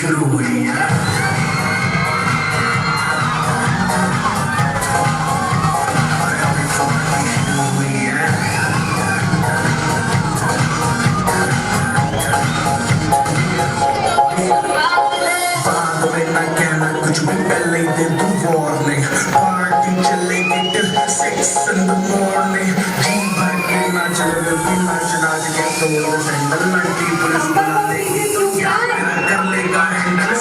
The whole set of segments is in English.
शुरू हुई है। बाद में ना कहना कुछ भी, पहले ही दे दूं वार्निंग। पार्टी चलेगी till 6 in the morning। जी भर के ना चलेगी नाच नाच के तोड़ सैंडल। लड़की पुलिस बुला देगी तो क्या मेरा कर लेगा हैंडल।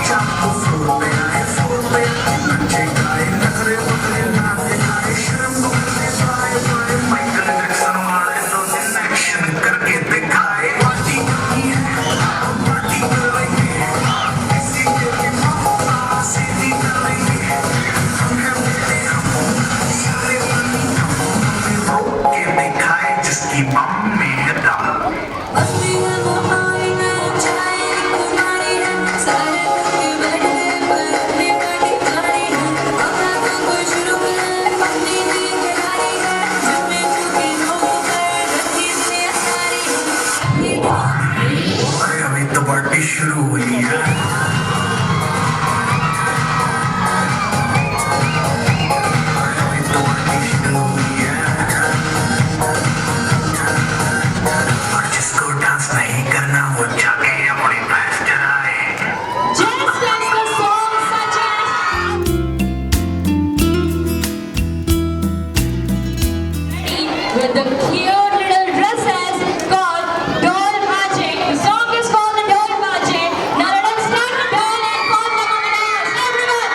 चाकू फ्लोर पे आए, फ्लोर पे नचे गाए, नखरे पकड़े नाचे गाए, शर्म को करने पाए पाए। माइकल जैक्सन वाले तो दिन एक्शन करके दिखाए। पार्टी की है, पार्टी कर रही है, किसी के भी मामा सीधी कर रही है। हम हैं मेरे हम सारे बनी हम रोक के दिखाए जिसकी बम में है दम। अरे अभी तो पार्टी शुरू हुई है। अभी तो पार्टी शुरू हुई है। और जिसको डांस नहीं करना वो जाके अपनी भैंस चराए। Just as the song suggests, with the cute little dresses called Dol Mache. The song is called the Dol Mache. Now let us take the doll and call them on the dance. Everyone!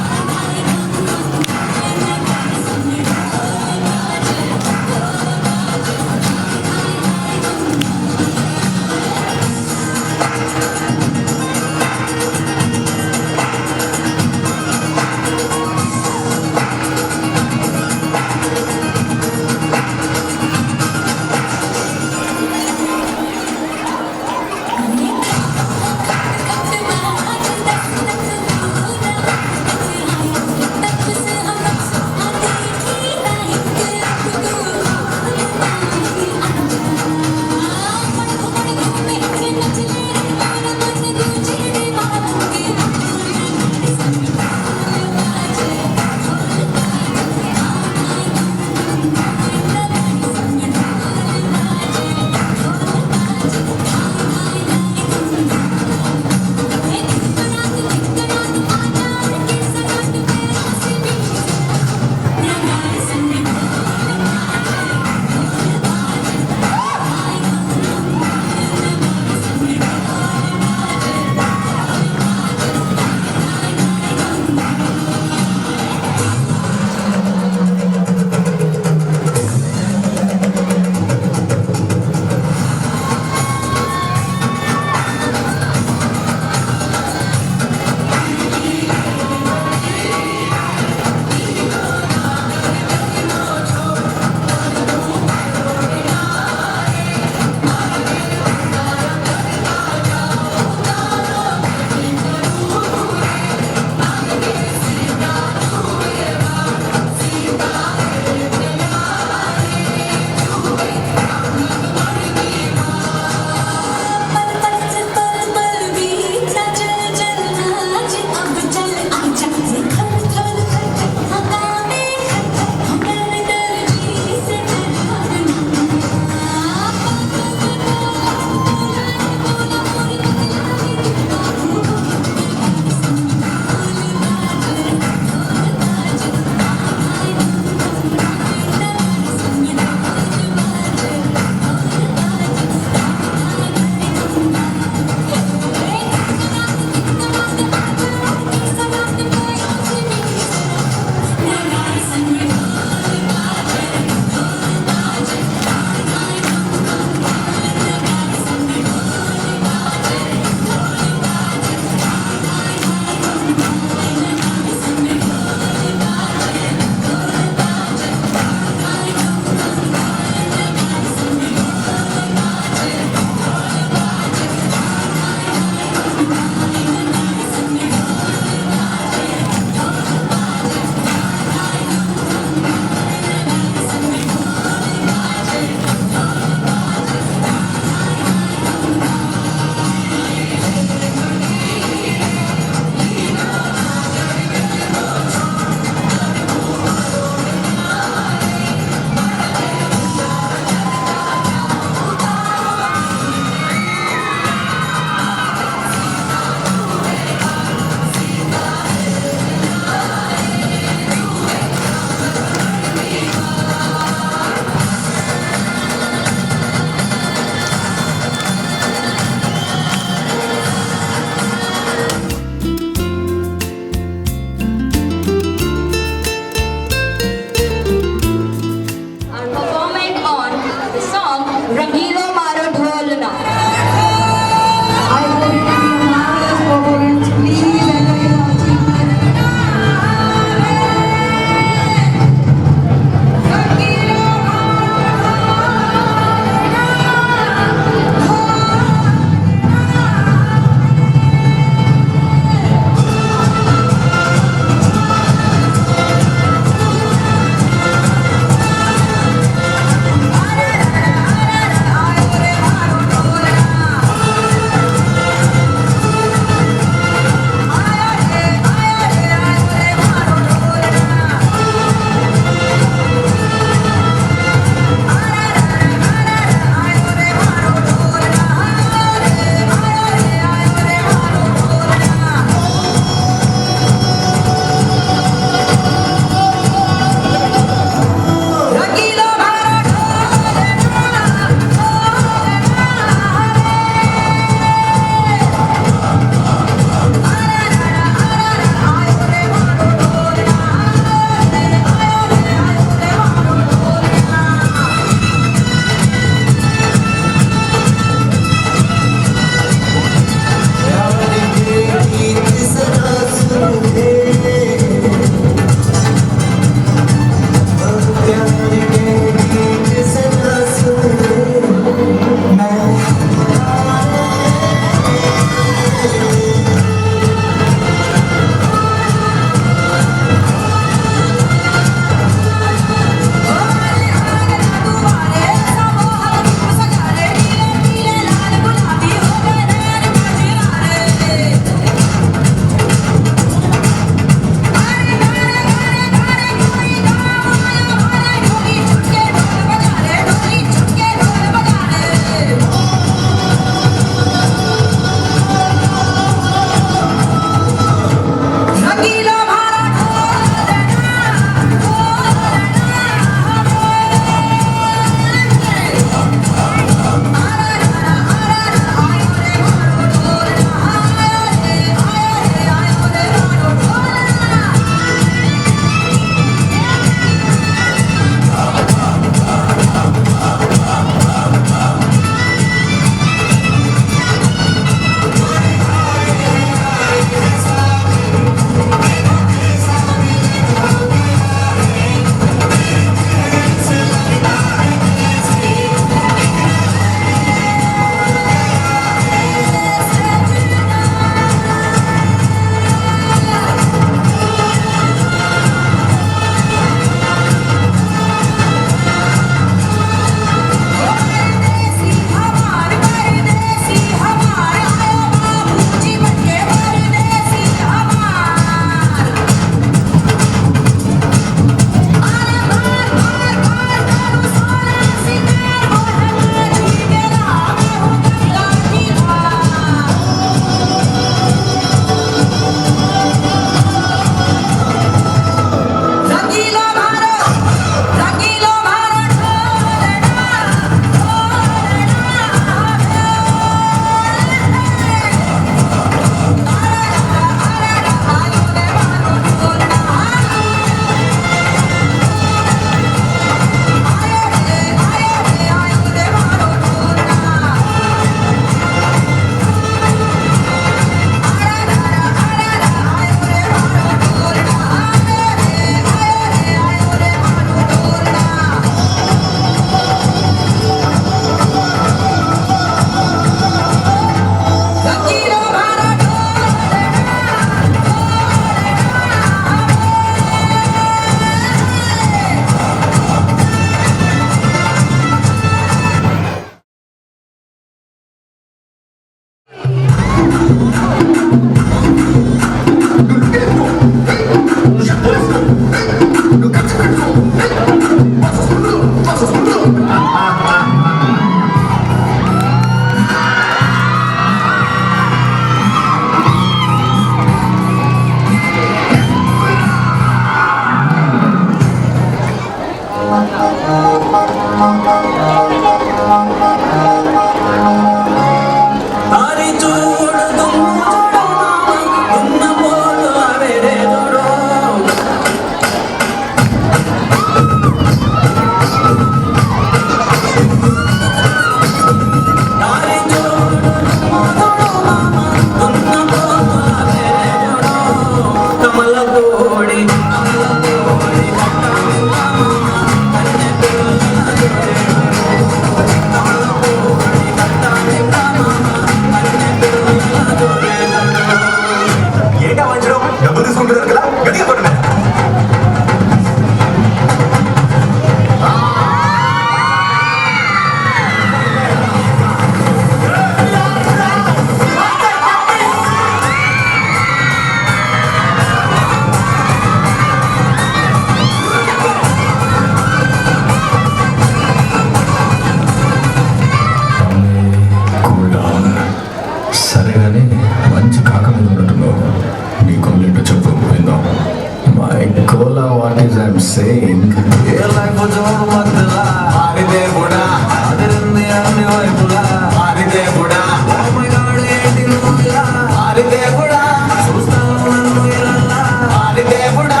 వారి దేవుడా చూస్తావు నన్ను ఎలా వారి దేవుడా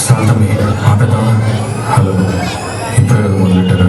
శాంతమి ఆపేదా hello ఇప్పుడే కదా మొదలెట్టారు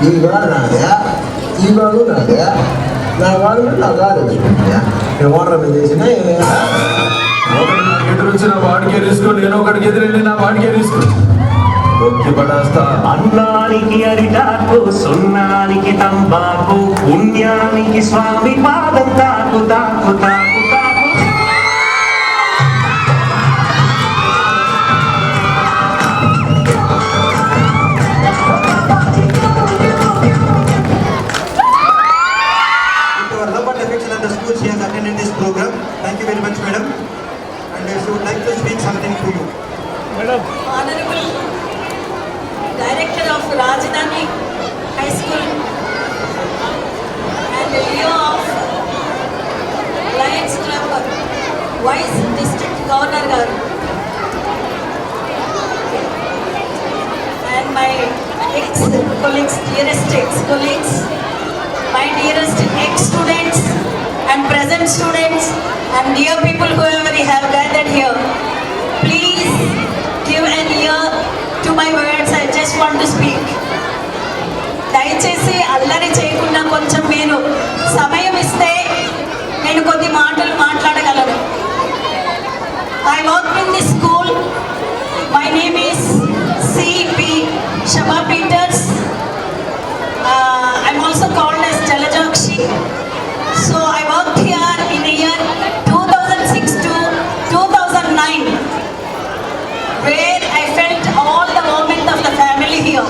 ఈ వాడు నాదే ఈ వాడు నాదే నా వాడు నా కాదు నేను ఓటర్ మీద చేసిన ఒకటి నాకు ఎదురొచ్చిన వాడికే రిస్క్ నేను ఒకటికి ఎదురెళ్ళి నా వాడికే రిస్క్ ఒక్కి పడేస్తా అన్నానికి అరిటాకు సున్నానికి తంబాకు పుణ్యానికి స్వామి పాదం తాకు తాకు తాకు తాకు She has attended this program. Thank you very much, madam. And she would like to speak something to you. Honorable Director of Rajdhani High School and the Leo of Lions Club, Vice District Governor garu, and my ex-colleagues, dearest ex-colleagues, my dearest ex-students and present students and dear people whoever we have gathered here, please give an ear to my words. I just want to speak. దయచేసి అల్లరి చేయకుండా కొంచెం మీరు సమయం ఇస్తే నేను కొద్ది మాటలు మాట్లాడగలను. I worked in this school. My name is C.P. Shama Peters. I'm also called as Jalajakshi. So I worked here in the year 2006 to 2009, where I felt all the warmth of the family here.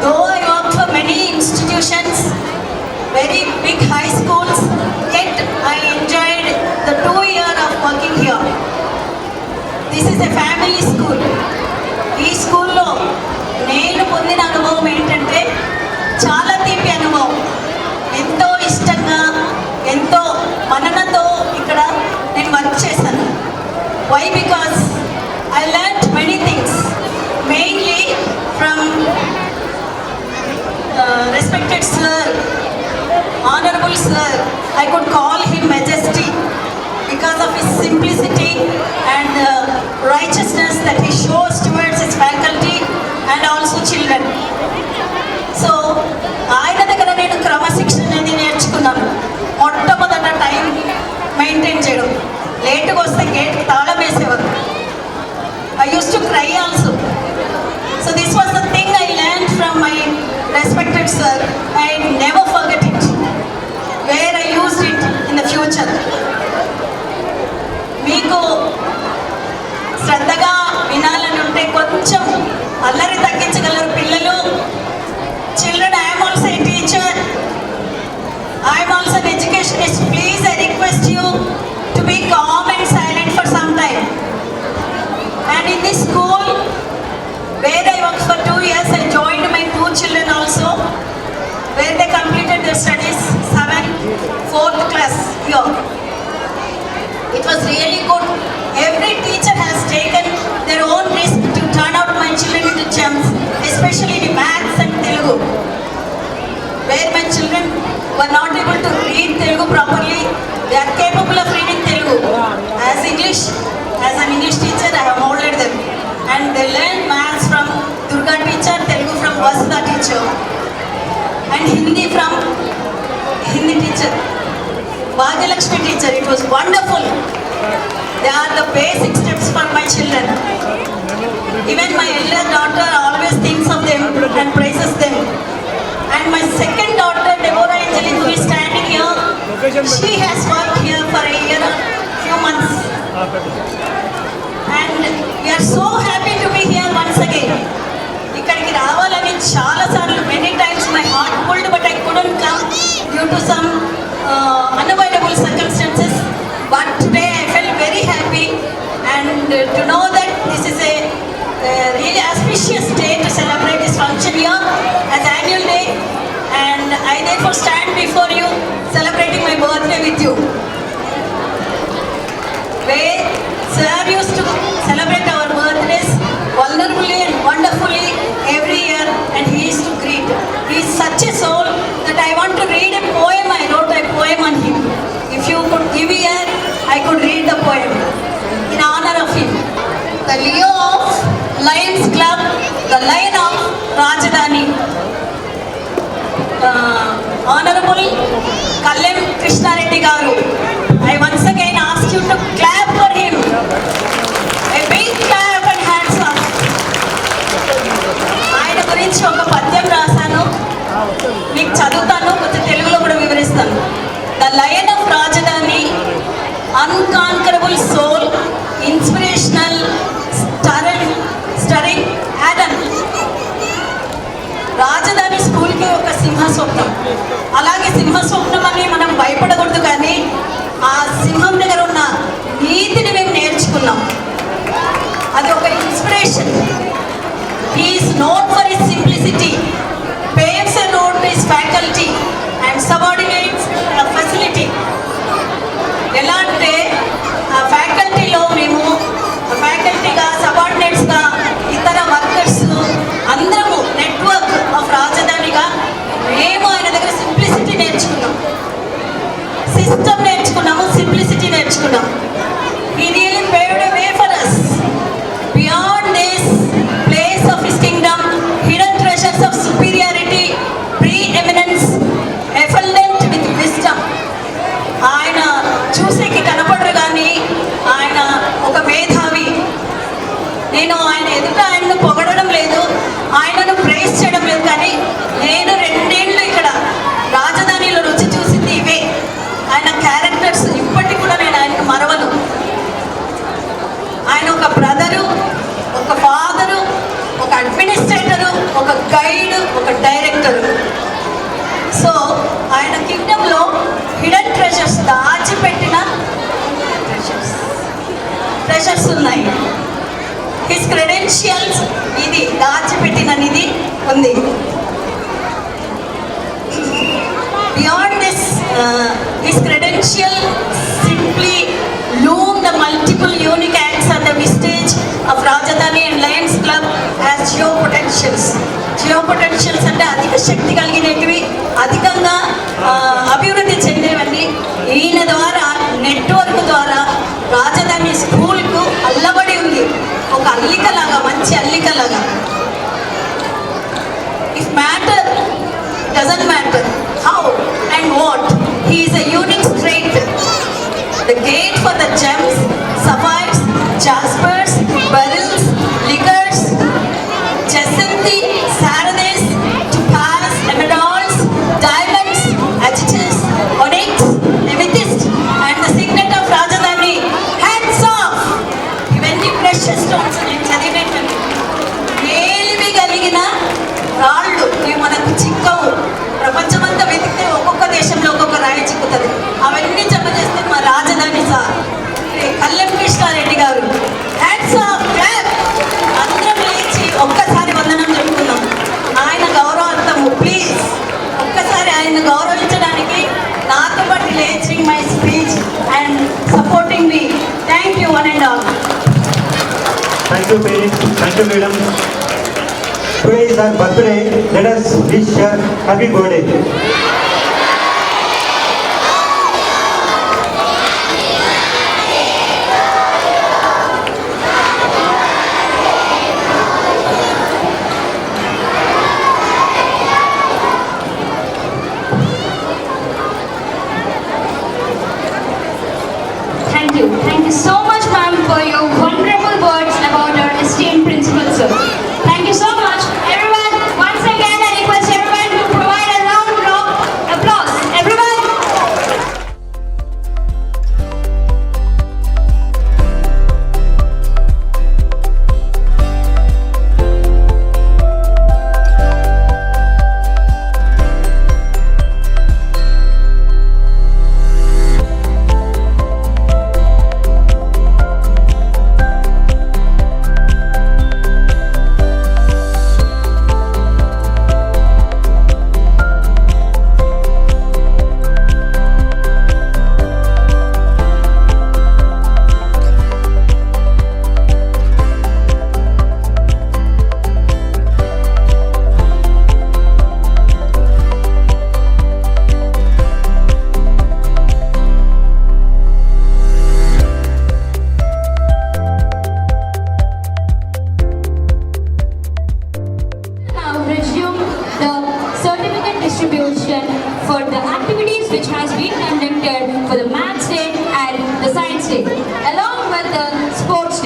Though I worked for many institutions, very big high schools, yet I enjoyed the 2 years of working here. This is a family school. ఈ స్కూల్లో నేను పొందిన అనుభవం ఏంటంటే చాలా తీపి అనుభవం. ఎంతో ఇష్టంగా ఎంతో మననతో ఇక్కడ నేను వర్క్ చేశాను. Why because I learned many things, mainly from respected sir, honourable sir. I could call him majesty because of his simplicity and righteousness that he shows towards his faculty and also children. So ఆయన దగ్గర నేను క్రమశిక్షణ అనేది నేర్చుకున్నాను. మొట్టమొదట time maintain చేయడం, లేటుగా వస్తే గేట్ తాళం వేసేవారు. I used to cry also. So this was the thing I learned from my respected sir. I never forget it, where I used it in the future. మీకు శ్రద్ధగా వినాలని ఉంటే కొంచెం అల్లరి తగ్గించగలరు పిల్లలు. Children, I'm also a teacher, I'm also an educationist. Please, I request you to be calm and silent for some time. And in this school where I worked for 2 years, I joined my 2 children also, where they completed their studies 7th, 4th class here. It was really good. Every teacher has taken their own risk to turn out my children into gems, especially in maths and Telugu, where my children were not able to read Telugu properly. They are capable of reading Telugu. As an English teacher, I have molded them, and they learn maths from Durga teacher, Telugu from Vasudha teacher, and Hindi from Hindi teacher, Bhagyalakshmi teacher. It was wonderful. They are the basic steps for my children. Even my elder daughter always thinks of them and praises them. And my second daughter, Deborah Angeline, who is standing here, she has worked here for a year, few months. due to some unavoidable circumstances. But today I felt very happy and to know that this is a really auspicious day to celebrate this function here as annual day, and I therefore stand before you celebrating my birthday with you. Where Sir used to celebrate our birthdays vulnerably and wonderfully every year, and he used to greet. He is such a soul that I want to read a poem. I wrote a poem on him. If you could give me a, I could read the poem in honor of him. The Leo of Lions Club, the Lion of Rajdhani. Honorable Kallem Krishna Reddy Garu. I once again ask you to clap for him. A big clap and hands up. ఆయన గురించి ఒక పద్యం రాశాను, మీకు చదువుతాను, కొంచెం తెలుగులో కూడా వివరిస్తాను. ద లయన్ ఆఫ్ రాజధాని, అన్కాన్కరబుల్ సోల్, ఇన్స్పిరేషనల్, స్టరింగ్ యాడమ్. రాజధాని స్కూల్కి ఒక సింహ స్వప్నం. అలాగే సింహ స్వప్నం అని మనం భయపడకూడదు, కానీ ఆ సింహం దగ్గర ఉన్న నీతిని మేము నేర్చుకున్నాం. అది ఒక inspiration. He is known for his simplicity, paves a road to his faculty and subordinates facility. ఎలా అంటే ఆ ఫ్యాకల్టీలో మేము ఫ్యాకల్టీగా, సబార్డినేట్స్గా, ఇతర వర్కర్స్ అందరము నెట్వర్క్ ఆఫ్ రాజధానిగా మేము ఆయన దగ్గర సింప్లిసిటీ నేర్చుకున్నాం, సిస్టమ్ నేర్చుకున్నాము, సింప్లిసిటీ నేర్చుకున్నాం. He really paved a way for us. Beyond this place of his kingdom, hidden treasures of superiority, preeminence, effulgent with wisdom. ఆయన చూసేకి కనపడరు, కానీ ఆయన ఒక మేధావి. నేను ఆయన ఎదుట ఆయనను పొగడడం లేదు, ఆయనను ప్రైజ్ చేయడం లేదు, కానీ నేను 2 ఏళ్ళు ఇక్కడ రాజధానిలో రుచి చూసింది ఇవే. ఆయన క్యారెక్టర్స్ ఇప్పటికి కూడా నేను ఆయనకు మరవను. ఆయన ఒక బ్రదరు, ఒక ఫాదరు, ఒక అడ్మినిస్ట్రేటరు, ఒక గైడ్, ఒక డైరెక్టరు. సో ఆయన కింగ్డంలో హిడెన్ ట్రెజర్స్, దాచిపెట్టిన ట్రెజర్స్ ఉన్నాయి. హిస్ క్రెడెన్షియల్స్, ఇది దాచిపెట్టిన నిధి ఉంది. Beyond this his credential simply loom the multiple unique acts at the vestige of Rajdhani and Lions Club as geopotentials. Geopotentials అంటే అధిక శక్తి కలిగినవి, అధికంగా అభివృద్ధి చెందేవన్నీ. ఈయన ద్వారా, నెట్వర్క్ ద్వారా రాజధాని స్కూల్కు అల్లబడి ఉంది, ఒక అల్లికలాగా, మంచి అల్లికలాగా. If matter doesn't matter how and what, he is a unique straight. The gate for the gems, sapphires, jaspers, beryls, liquors, jacinthi, sarades, topaz, emeralds, diamonds, amethyst, onyx, amethyst, and the signet of Rajdhani. Hands off! ఇవన్నీ precious stones నేను చదివినట్టు. ఏలివి కలిగిన రాళ్ళు ఇవి మనకు చిక్కవు. ప్రపంచమంతా వెతికితే ఒక్కొక్క దేశంలో ఒక్కొక్క రాయి చిక్కుతుంది. అవన్నీ జమ చేస్తే మా రాజధాని సార్ కల్లెం కృష్ణారెడ్డి గారు. Hats off, clap. అందరం లేచి ఒక్కసారి వందనం చెప్పుకుందాం ఆయన గౌరవార్థము. ప్లీజ్ ఒక్కసారి ఆయన గౌరవించడానికి నాతో పాటు లేచి my speech and supporting me. Thank you one and all. Thank you, parents. Thank you, madam. Today is her birthday. Let us wish her happy birthday. Thank you so much, ma'am, for your wonderful words about our esteemed principal, sir. Thank you so much. Everyone, once again, I request everyone to provide a round of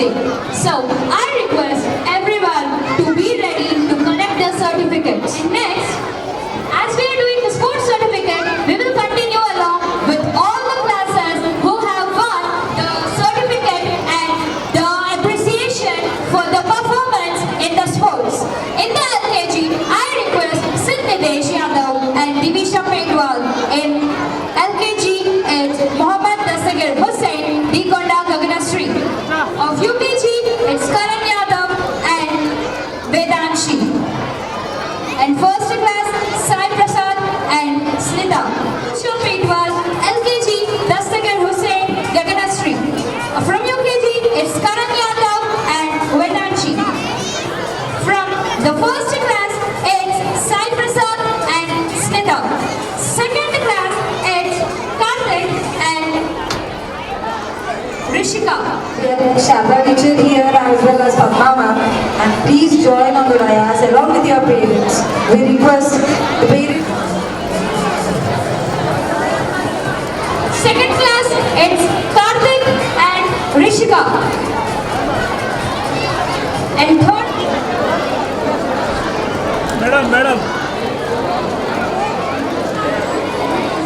Day. So I request everyone to be ready to collect their certificates. And next, as we are doing the sports certificate, we will continue along with all the classes who have won the certificate and the appreciation for the performance in the sports. In the LKG, I request Sid Nidesh Yadav and Divisha Pedwal. In LKG, it's Mohammad Dasagir Hussain, Dikonda Gaganasri. Of UKG, it's Karan Yadav and Vedanshi. And first class, Sai Prasad and Snita. Shopetwal, LKG, Dastakar Hussain, Gaganasri. From UKG, it's Karan Yadav and Vedanshi. From the first class, it's Sai Prasad and Snita. Second class, it's Karthik and Rishika. Shabra teacher here as well as Padma ma'am, and please join on the dais along with your parents. We request the parents. Second class, it's Karthik and Rishika. And third, Madam.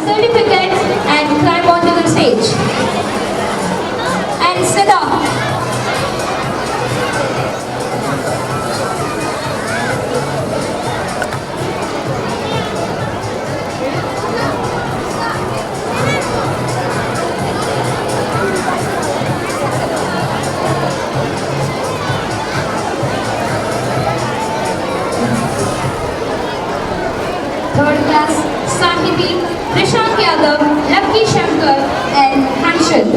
certificates and climb onto the stage. And sit down. Third class, Sahiti, Rishank Yadav, Lucky Shankar and Hanshul.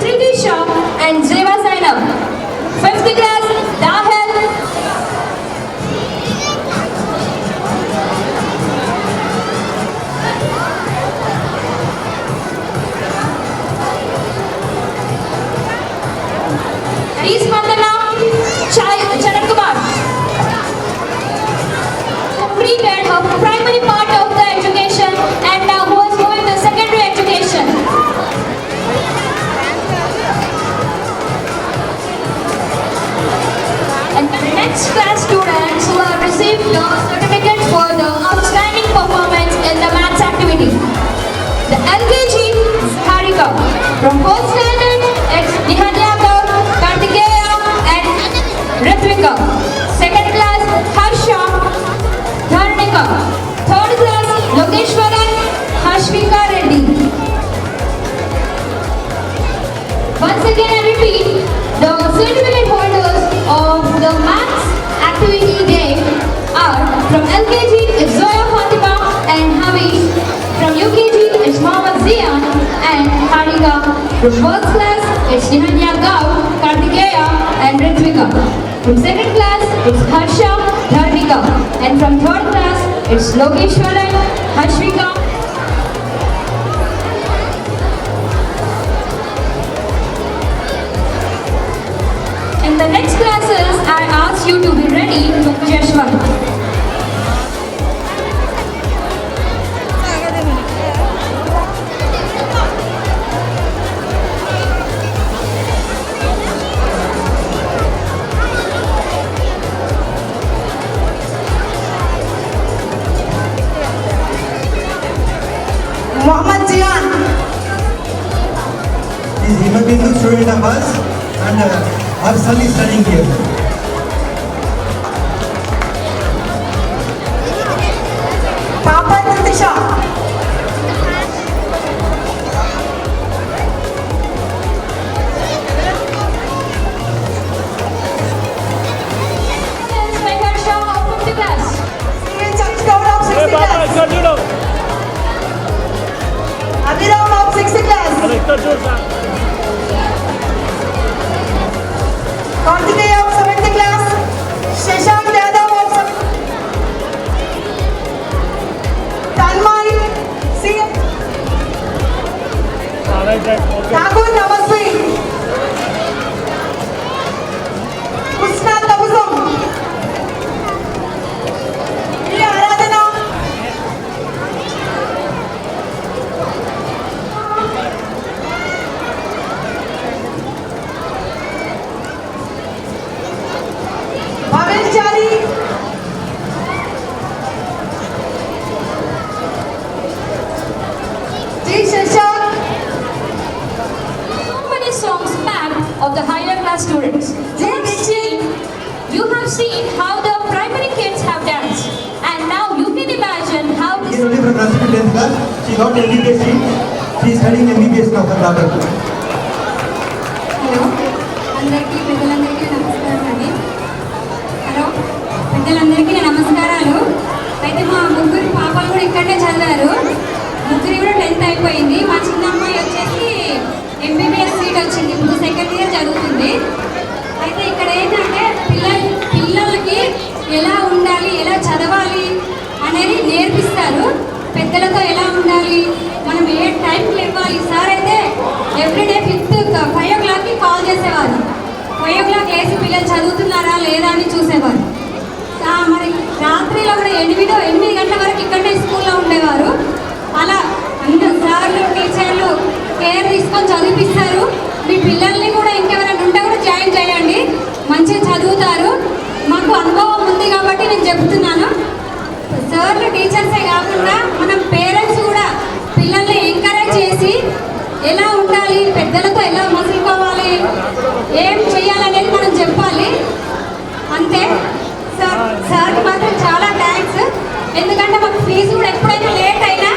Tritisha and Zeva Zainab. Fifth class, Dahel. Rees Mandana, Charan Kumar. Completed her primary part of the education and now was going to secondary education. And the next class students who have received the certificate for the outstanding performance in the maths activity. The LKG Harika. From 4th standard, it's Nihanya Gaur, Kartikeya and Ritvika. Second class, Harsha, Dharnika. Third class, Lokeshwaran, Hashvika Reddy. Once again I repeat, the certificate holders of the Maths Activity Day are from LKG, it's Zoya Fatima and Havish. From UKG, it's Mohammad Zian and Harika. From first class, it's Nihanya Gaur, Kartikeya and Ritvika. From second class, it's Harsha, Dharnika. And from third class, it's Lokeshwaran, Hashvika. In the next classes, I ask you to be ready to Jashwant. Mohammad Zian. Is Himabindu student of us and our son is studying here. Papa Nitisha. Meher Shah of 5th class. Steven Chachkaur of 6th class. Abhiram of 6th class. Kartikeya of 7th of the higher class students. You have seen how the primary kids have danced, and now you can imagine how She this is only from Nursery 10th class. She got MBBS seat. She is studying MBBS now for daughter. Hello అందరికీ పెద్దలందరికీ నమస్కారం అండి. Hello పెద్దలందరికీ నమస్కారాలు. అయితే మా ముగ్గురు పాపలు కూడా ఇక్కడనే చదివారు. ముగ్గురు కూడా 10th అయిపోయింది. మా చిన్న అమ్మాయి వచ్చేసి ఎంబీబీఎస్ సీట్ వచ్చింది, ఇప్పుడు సెకండ్ ఇయర్ చదువుతుంది. అయితే ఇక్కడ ఏంటంటే పిల్లలకి ఎలా ఉండాలి, ఎలా చదవాలి అనేది నేర్పిస్తారు. పెద్దలతో ఎలా ఉండాలి, మనం ఏ టైంకి ఇవ్వాలి. సార్ అయితే ఎవ్రీడే 5 o'clockకి కాల్ చేసేవారు. 5 o'clock లేచి పిల్లలు చదువుతున్నారా లేదా అని చూసేవారు. మరి రాత్రిలో కూడా 8 గంటల వరకు ఇక్కడనే స్కూల్లో ఉండేవారు. అలా అందరు సార్లు టీచర్లు కేర్ తీసుకొని చదివిపిస్తారు. మీ పిల్లల్ని కూడా ఇంకెవరైనా ఉంటే కూడా జాయిన్ చేయండి, మంచిగా చదువుతారు. మాకు అనుభవం ఉంది కాబట్టి నేను చెప్తున్నాను. సార్లు టీచర్సే కాకుండా మనం పేరెంట్స్ కూడా పిల్లల్ని ఎంకరేజ్ చేసి ఎలా ఉండాలి, పెద్దలతో ఎలా మసులుకోవాలి, ఏం చేయాలనేది మనం చెప్పాలి. అంతే. సార్కి మాత్రం చాలా థ్యాంక్స్. ఎందుకంటే మాకు ఫీజు కూడా ఎప్పుడైనా లేట్ అయినా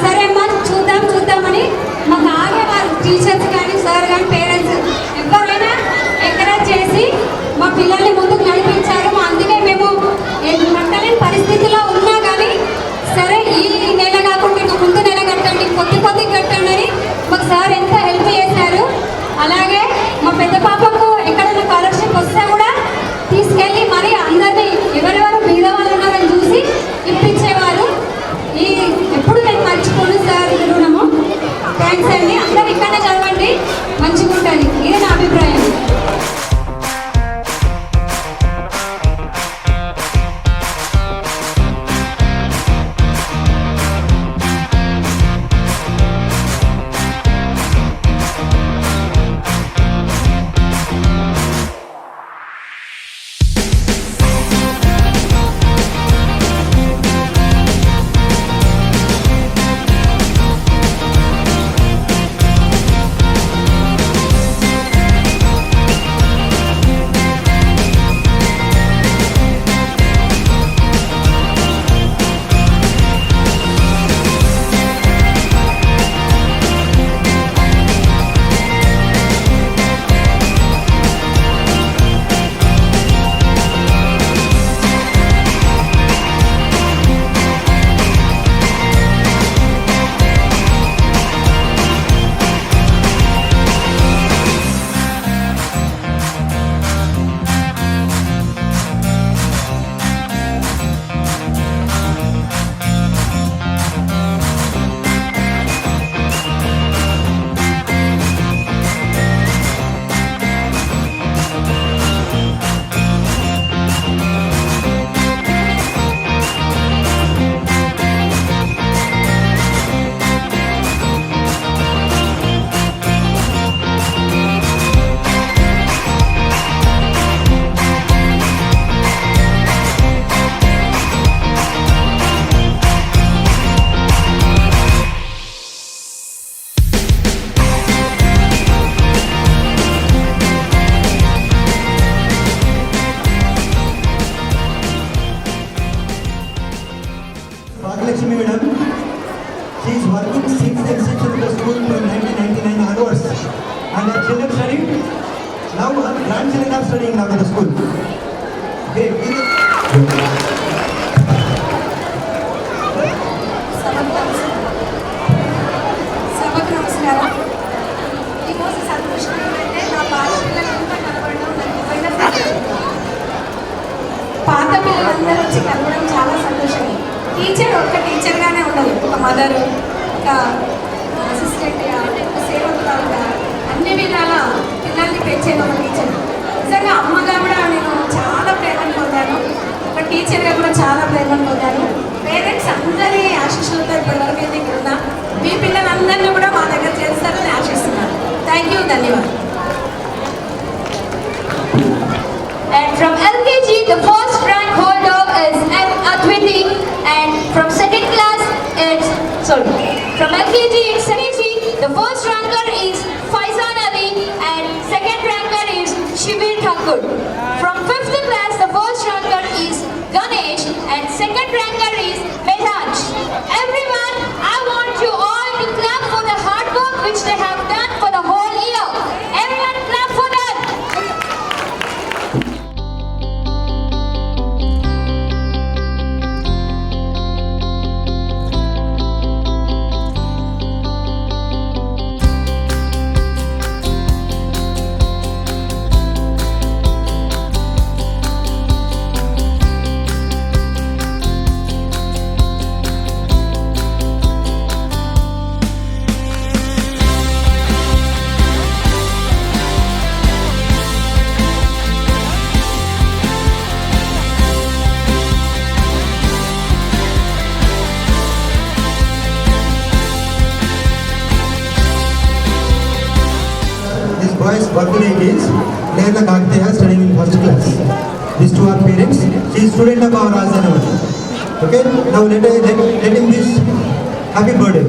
సరే అమ్మా చూద్దామని మాకు ఆగేవారు. టీచర్స్ కానీ సార్ కానీ పేరెంట్స్ ఎవరైనా ఎంకరేజ్ చేసి మా పిల్లల్ని ముందుకు నడిపించారు. అందుకే మేము కట్టలేని పరిస్థితిలో ఉన్నా కానీ సరే ఈ నెల కాకుండా ఇంకా ముందు నెల కట్టండి, కొద్ది కట్టండి అని మాకు సార్ ఎంత హెల్ప్ చేశారు. అలాగే మా పెద్ద పాపకు ఎక్కడైనా స్కాలర్షిప్ వస్తే కూడా తీసుకెళ్ళి మరి అందరినీ ఎవరెవరు బీద వాళ్ళు ఉన్నారని చూసి ఇప్పించేవారు. ఎప్పుడు నేను మర్చిపోను సార్ రుణము. థ్యాంక్స్ అండి. అందరు ఇక్కడనే చదవండి, మంచిగా ఉంటుంది. ఇది నా అభిప్రాయం. Bhagyalakshmi madam, she is working since the inception of the school from 1999 onwards, and her children studying. Now her grandchildren are studying now in the school. Okay. సభకు నమస్కారం. ఈరోజు సంతోషం ఏంటంటే నా పాత పిల్లలంతా కనబడడం నాకు పోయిన పాత పిల్లలందరూ వచ్చి కలవడం చాలా సంతోషమే. టీచర్ ఒక్క టీచర్గానే ఉండదు, ఒక మదరు, ఒక అసిస్టెంట్గా, ఒక సేవకురాలుగా అన్ని విధాల పిల్లల్ని పెంచేది ఒక టీచర్. నిజంగా అమ్మగా కూడా నేను చాలా ప్రేమను పొందాను, ఒక టీచర్గా కూడా చాలా ప్రేమను పొందాను. పేరెంట్స్ అందరి ఆశీస్సులతో ఇప్పటివరకు అయితే ఇక్కడ ఉన్నా. మీ పిల్లలందరినీ కూడా మా దగ్గర చేస్తారని ఆశిస్తున్నాను. థ్యాంక్ యూ, ధన్యవాదాలు. And from LKG, the first rank holder is M. Adwiti, and from second class, from LKG in 7G, the first ranker is Faizan Ali, and good. From 5th class, the first ranker is Ganesh and second ranker is Mehraj. Everyone, I want you all to clap for the hard work which they have done for the whole year. Everyone clap for them. This boy's birthday is Leila Kaktiya, studying in first class. These two are parents. She is student of our Rajanavati. Okay, now let him wish happy birthday.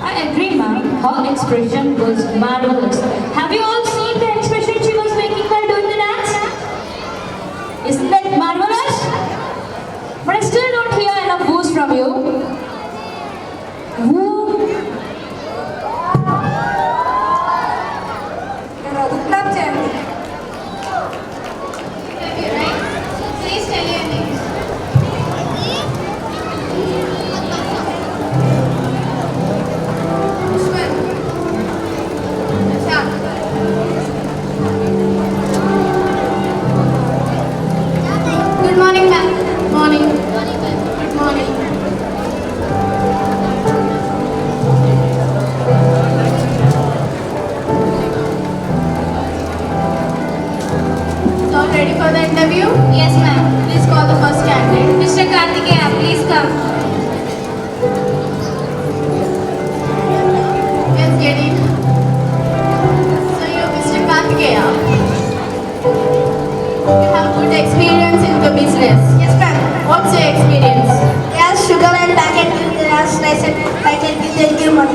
I agree, ma'am. Her expression was marvelous. Have you all seen the expression she was making while doing the dance? Isn't that marvelous? But I still don't hear enough woos from you. Woo. Clap చేయండి. Please tell your name. Pushpan. Ashak. Good morning, ma'am. Morning. Good morning. All ready for the interview? Yes, ma'am. Please call the first candidate. Mr. Kartikeya, please come. Yes, get in. So you, Mr. Kartikeya, you have good experience in the business. Yes, ma'am. What's your experience? Yes, sugar and packet, yes, rice and packet, thank you, ma'am.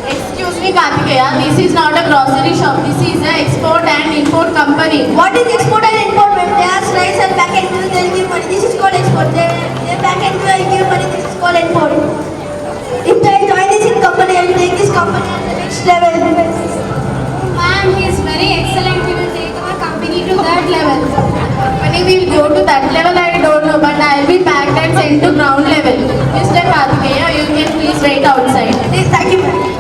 Excuse me, Kartikeya, this is not a grocery shop. This is a export and import company. What is export and import, ma'am? Yes, rice and packet, they'll give money. This is called export. They packet, they'll give money. This is called import. If I join this in company, I will take this company to the next level. Ma'am, he is very excellent. He will take our company to that level. Company will go to that level, I don't know, but I will be packed and sent to ground level. Mr. Kartikeya, you can please wait outside. Please, thank you, ma'am.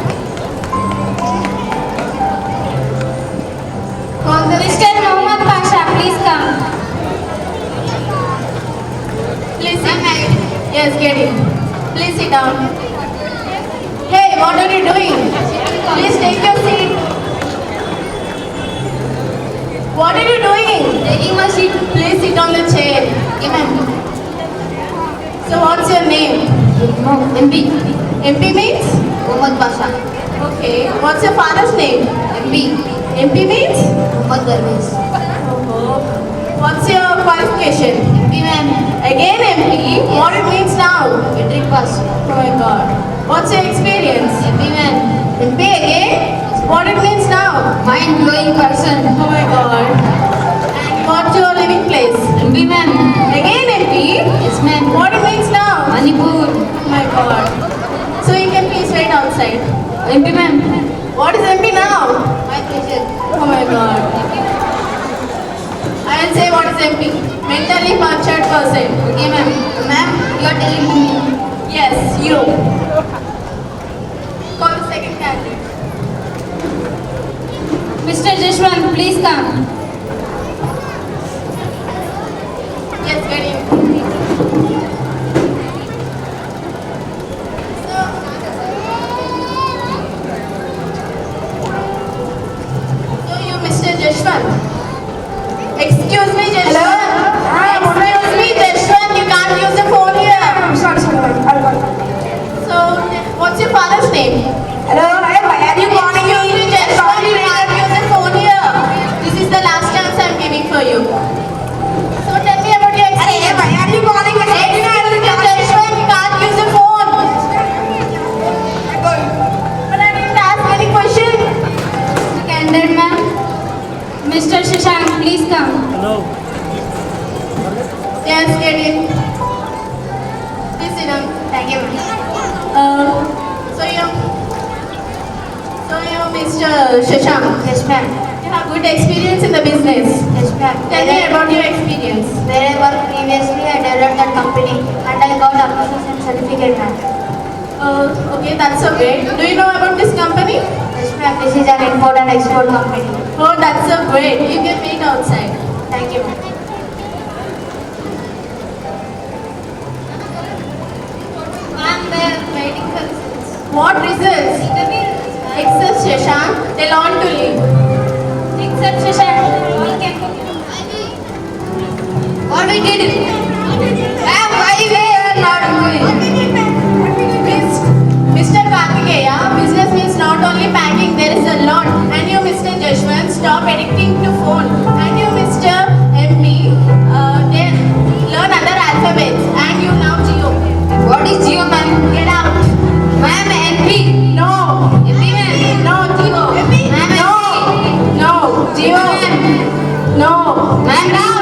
Call the Mr. Mohammad Pasha, please come. Please sit. Yes, get in. Please sit down. Hey, what are you doing? Please take your seat. What are you doing? Taking my seat. Please sit on the chair. Okay, ma'am. So what's your name? MP. MP means? Mohammad Pasha. Okay. What's your father's name? MP. MP means? Mohammad Darwish. What's your qualification? MP, ma'am. Again MP? What it means now? Metric pass. Oh my god. What's your experience? MP, ma'am. MP again? What it means now? Mind-blowing person. Oh my god. And what's your living place? MP, ma'am. Again MP? Yes, ma'am. What it means now? Manipur. Oh my god. So you can please wait outside. MP, ma'am. What is MP now? My pleasure. Oh my god. I will say what is MP. Mentally matured person. Okay, ma'am. Ma'am, you are telling to me. Yes, you. Call the second candidate. Mr. Jashwant, please come. Yes, get in. So you, Mr. Jashwant. Excuse me, Jashwant. Excuse me, Jashwant. You can't use the phone here. Sorry. So, what's your father's name? Hello, why are you calling Excuse me, Jashwant. You can't use the phone here. This is the last chance I'm giving for you. So tell me about your experience. why are you calling us? Excuse me, Jashwant. You can't use the phone. But I didn't ask any question. Candidate, ma'am. Mr. Shashank, please come. Yes, get in. Please sit down. Thank you, So you, Mr. Shashank. Yes, ma'am. You have good experience in the business. Yes, ma'am. Tell me about your experience. Where I worked previously, I developed that company and I got appreciation certificate, ma'am. Okay, that's so great. Do you know about this company? Yes, ma'am. This is an import and export company. Oh, that's so great. You can wait outside. Thank you, ma'am. Ma'am, we are waiting for results. What results? Except Shashank, they'll on to leave. Except Shashank, all came. What we did? Ma'am, why we are not doing? Mr. Kartikeya, business means not only packing, there is a lot. And you, Mr. Jashwant, stop addicting to phone. And you, Mr. MP, then learn other alphabets. And you now Geo. What is Geo, ma'am? Get out. Ma'am, NP. No Man down.